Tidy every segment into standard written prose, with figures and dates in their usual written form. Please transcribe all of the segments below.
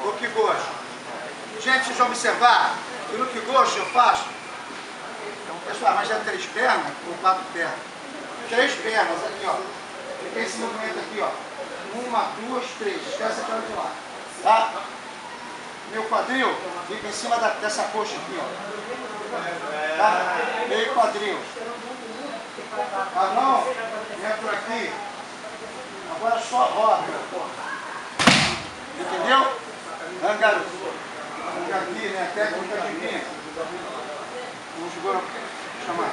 O que gosto. Gente, vocês vão observar que no que gosto eu faço. Pessoal, mas é 3 pernas ou 4 pernas? 3 pernas aqui, ó. Fica esse movimento aqui, ó. 1, 2, 3. Esquece aquela de lá. Tá? Meu quadril fica em cima dessa coxa aqui, ó. Tá? Meio quadril. A mão entra aqui. Agora só roda. Entendeu? Garoto. Aqui, né? Técnica de pinha. Vamos agora chamar.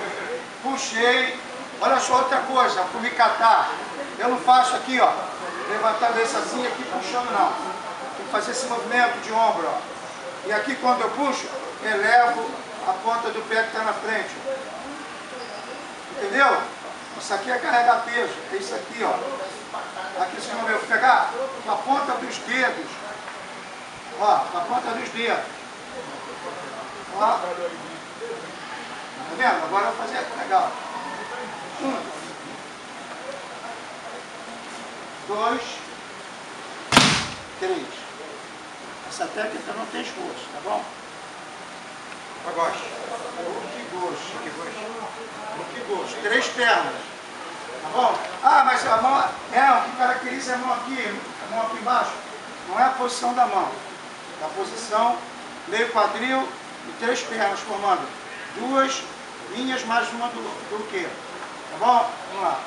Puxei. Olha só outra coisa, para me catar. Eu não faço aqui, ó. Levantar a cabeça assim aqui puxando, não. Tem que fazer esse movimento de ombro, ó. E aqui quando eu puxo, elevo a ponta do pé que está na frente. Entendeu? Isso aqui é carregar peso. É isso aqui, ó. Aqui você não vai pegar com a ponta dos dedos. Ó, com a ponta dos dedos. Ó. Tá vendo? Agora eu vou fazer legal. 1, 2, 3. Essa técnica não tem esforço, tá bom? Agora. O que gosto. 3 pernas. Tá bom? Ah, mas a mão. O que caracteriza a mão aqui embaixo. Não é a posição da mão. É a posição meio quadril e 3 pernas, formando 2 linhas mais uma do que. Tá bom? Vamos lá.